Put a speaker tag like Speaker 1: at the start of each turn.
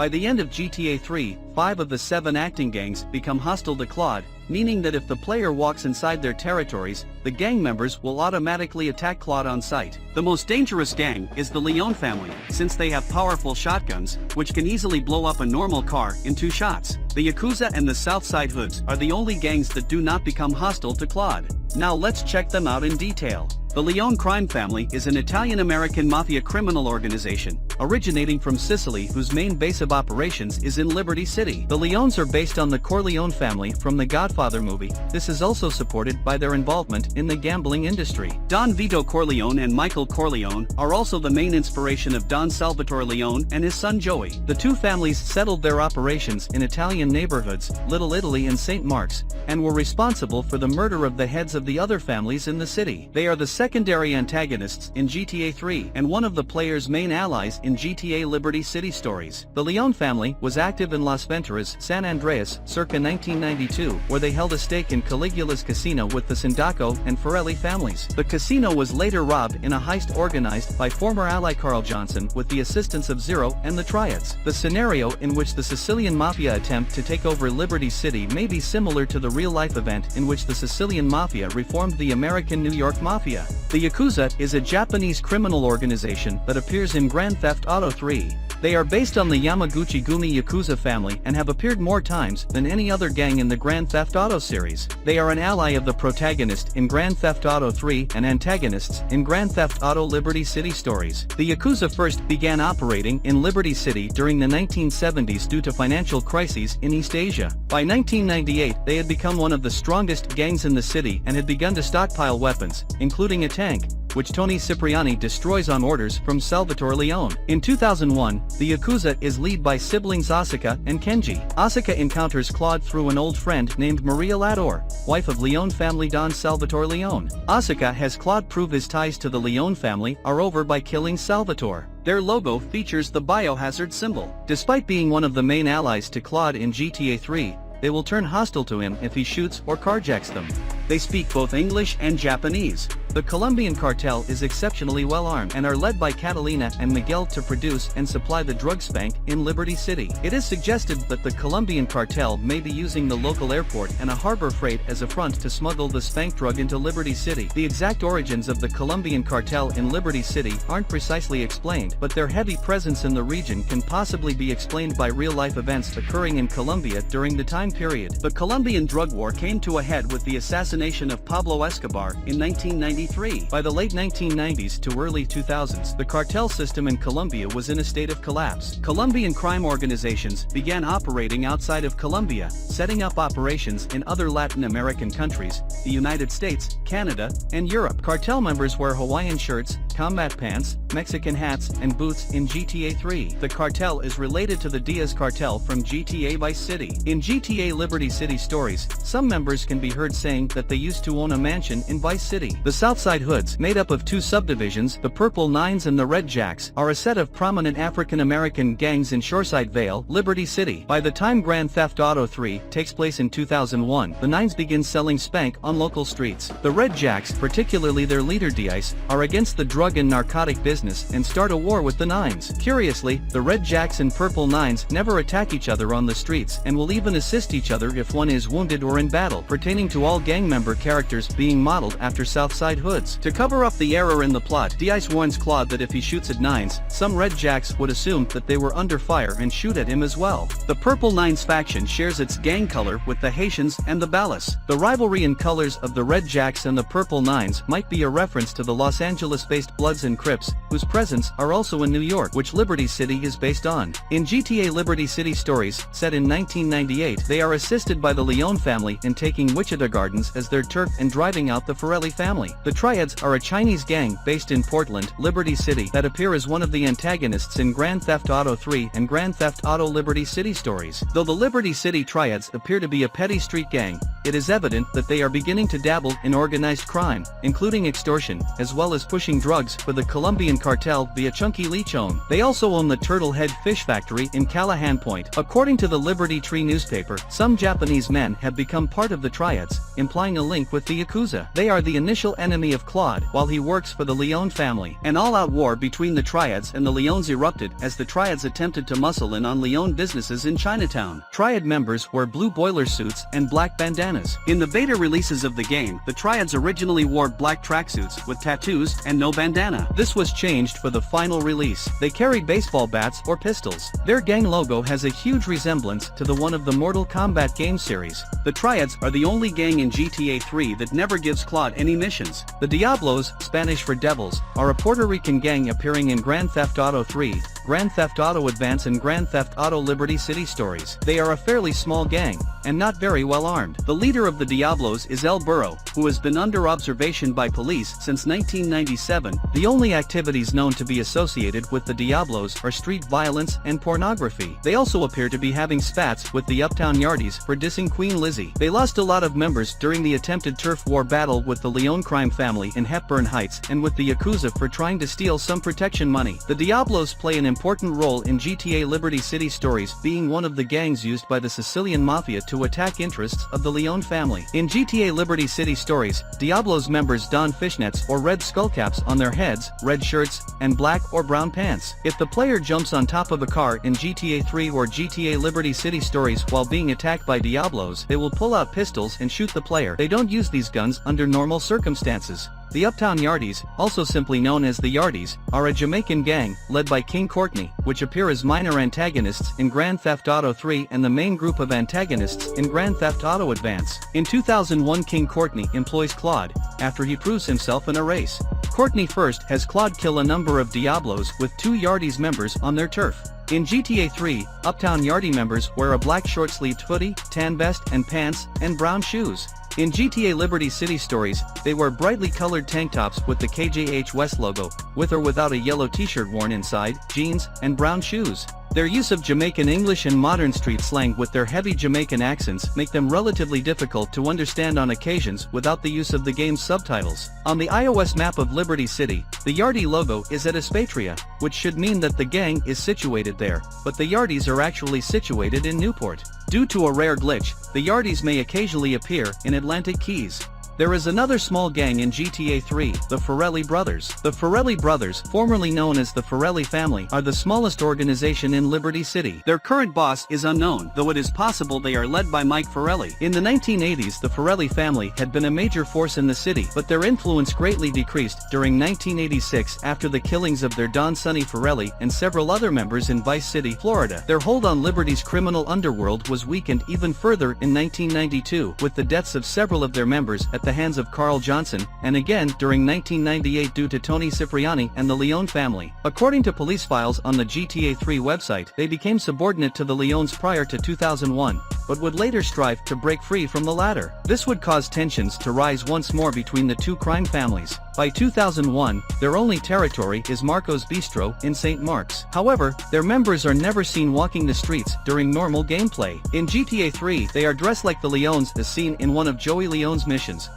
Speaker 1: By the end of GTA 3, 5 of the 7 acting gangs become hostile to Claude, meaning that if the player walks inside their territories, the gang members will automatically attack Claude on sight. The most dangerous gang is the Leone family, since they have powerful shotguns, which can easily blow up a normal car in 2 shots. The Yakuza and the Southside Hoods are the only gangs that do not become hostile to Claude. Now let's check them out in detail. The Leone crime family is an Italian-American mafia criminal organization, originating from Sicily whose main base of operations is in Liberty City. The Leones are based on the Corleone family from the Godfather movie. This is also supported by their involvement in the gambling industry. Don Vito Corleone and Michael Corleone are also the main inspiration of Don Salvatore Leone and his son Joey. The two families settled their operations in Italian neighborhoods, Little Italy and St. Mark's, and were responsible for the murder of the heads of the other families in the city. They are the secondary antagonists in GTA 3 and one of the player's main allies in GTA Liberty City Stories. The Leone family was active in Las Venturas, San Andreas, circa 1992, where they held a stake in Caligula's casino with the Sindaco and Forelli families. The casino was later robbed in a heist organized by former ally Carl Johnson with the assistance of Zero and the Triads. The scenario in which the Sicilian Mafia attempt to take over Liberty City may be similar to the real-life event in which the Sicilian Mafia reformed the American New York Mafia. The Yakuza is a Japanese criminal organization that appears in Grand Theft Auto 3. They are based on the Yamaguchi-gumi Yakuza family and have appeared more times than any other gang in the Grand Theft Auto series. They are an ally of the protagonist in Grand Theft Auto 3 and antagonists in Grand Theft Auto Liberty City Stories. The Yakuza first began operating in Liberty City during the 1970s due to financial crises in East Asia. By 1998, they had become one of the strongest gangs in the city and had begun to stockpile weapons, including a tank, which Tony Cipriani destroys on orders from Salvatore Leone. In 2001, the Yakuza is led by siblings Asuka and Kenji. Asuka encounters Claude through an old friend named Maria Lador, wife of Leone family Don Salvatore Leone. Asuka has Claude prove his ties to the Leone family are over by killing Salvatore. Their logo features the biohazard symbol. Despite being one of the main allies to Claude in GTA 3, they will turn hostile to him if he shoots or carjacks them. They speak both English and Japanese. The Colombian cartel is exceptionally well armed and are led by Catalina and Miguel to produce and supply the drug spank in Liberty City. It is suggested that the Colombian cartel may be using the local airport and a harbor freight as a front to smuggle the spank drug into Liberty City. The exact origins of the Colombian cartel in Liberty City aren't precisely explained, but their heavy presence in the region can possibly be explained by real-life events occurring in Colombia during the time period. The Colombian drug war came to a head with the assassination of Pablo Escobar in 1993. By the late 1990s to early 2000s, the cartel system in Colombia was in a state of collapse. Colombian crime organizations began operating outside of Colombia, setting up operations in other Latin American countries, the United States, Canada, and Europe. Cartel members wear Hawaiian shirts, combat pants, Mexican hats, and boots in GTA 3. The cartel is related to the Diaz cartel from GTA Vice City. In GTA Liberty City Stories, some members can be heard saying that they used to own a mansion in Vice City. The Southside Hoods, made up of 2 subdivisions, the Purple Nines and the Red Jacks, are a set of prominent African-American gangs in Shoreside Vale, Liberty City. By the time Grand Theft Auto 3 takes place in 2001, the Nines begin selling spank on local streets. The Red Jacks, particularly their leader D-Ice, are against the drug and narcotic business and start a war with the Nines. Curiously, the Red Jacks and Purple Nines never attack each other on the streets and will even assist each other if one is wounded or in battle, pertaining to all gang member characters being modeled after Southside Hoods. To cover up the error in the plot, D-Ice warns Claude that if he shoots at Nines, some Red Jacks would assume that they were under fire and shoot at him as well. The Purple Nines faction shares its gang color with the Haitians and the Ballas. The rivalry in colors of the Red Jacks and the Purple Nines might be a reference to the Los Angeles-based Bloods and Crips, whose presence are also in New York, which Liberty City is based on. In GTA Liberty City Stories, set in 1998, they are assisted by the Leone family in taking Wichita Gardens as their turf and driving out the Forelli family. The Triads are a Chinese gang based in Portland, Liberty City, that appear as one of the antagonists in Grand Theft Auto 3 and Grand Theft Auto Liberty City Stories. Though the Liberty City Triads appear to be a petty street gang, it is evident that they are beginning to dabble in organized crime, including extortion, as well as pushing drugs for the Colombian cartel via Chunky Lechon. They also own the Turtle Head Fish Factory in Callahan Point. According to the Liberty Tree newspaper, some Japanese men have become part of the triads, implying a link with the Yakuza. They are the initial enemy of Claude, while he works for the Leone family. An all-out war between the triads and the Leones erupted as the triads attempted to muscle in on Leone businesses in Chinatown. Triad members wear blue boiler suits and black bandanas. In the beta releases of the game, the triads originally wore black tracksuits with tattoos and no bandana. This was changed for the final release. They carried baseball bats or pistols. Their gang logo has a huge resemblance to the one of the Mortal Kombat game series. The triads are the only gang in GTA 3 that never gives Claude any missions. The Diablos, Spanish for devils, are a Puerto Rican gang appearing in Grand Theft Auto 3, Grand Theft Auto Advance and Grand Theft Auto Liberty City Stories. They are a fairly small gang, and not very well armed. The leader of the Diablos is El Burro, who has been under observation by police since 1997. The only activities known to be associated with the Diablos are street violence and pornography. They also appear to be having spats with the Uptown Yardies for dissing Queen Lizzie. They lost a lot of members during the attempted turf war battle with the Leone crime family in Hepburn Heights and with the Yakuza for trying to steal some protection money. The Diablos play an important role in GTA Liberty City Stories, being one of the gangs used by the Sicilian Mafia to attack interests of the Leone family. In GTA Liberty City Stories, Diablos members don fishnets or red skullcaps on their heads, red shirts, and black or brown pants. If the player jumps on top of a car in GTA 3 or GTA Liberty City Stories while being attacked by Diablos, they will pull out pistols and shoot the player. They don't use these guns under normal circumstances. The Uptown Yardies, also simply known as the Yardies, are a Jamaican gang, led by King Courtney, which appear as minor antagonists in Grand Theft Auto 3 and the main group of antagonists in Grand Theft Auto Advance. In 2001, King Courtney employs Claude, after he proves himself in a race. Courtney first has Claude kill a number of Diablos with 2 Yardies members on their turf. In GTA 3, Uptown Yardie members wear a black short-sleeved hoodie, tan vest and pants, and brown shoes. In GTA Liberty City Stories, they wear brightly colored tank tops with the KJH West logo, with or without a yellow t-shirt worn inside, jeans, and brown shoes. Their use of Jamaican English and modern street slang with their heavy Jamaican accents make them relatively difficult to understand on occasions without the use of the game's subtitles. On the iOS map of Liberty City, the Yardie logo is at Espatria, which should mean that the gang is situated there, but the Yardies are actually situated in Newport. Due to a rare glitch, the Yardies may occasionally appear in Atlantic Keys. There is another small gang in GTA 3, the Forelli Brothers. The Forelli Brothers, formerly known as the Forelli family, are the smallest organization in Liberty City. Their current boss is unknown, though it is possible they are led by Mike Forelli. In the 1980s, the Forelli family had been a major force in the city, but their influence greatly decreased during 1986 after the killings of their Don Sonny Forelli and several other members in Vice City, Florida. Their hold on Liberty's criminal underworld was weakened even further in 1992, with the deaths of several of their members at the hands of Carl Johnson, and again during 1998 due to Tony Cipriani and the Leone family. According to police files on the GTA 3 website, they became subordinate to the Leones prior to 2001, but would later strive to break free from the latter. This would cause tensions to rise once more between the two crime families. By 2001, their only territory is Marco's Bistro in St. Mark's. However, their members are never seen walking the streets during normal gameplay. In GTA 3, they are dressed like the Leones as seen in one of Joey Leone's missions,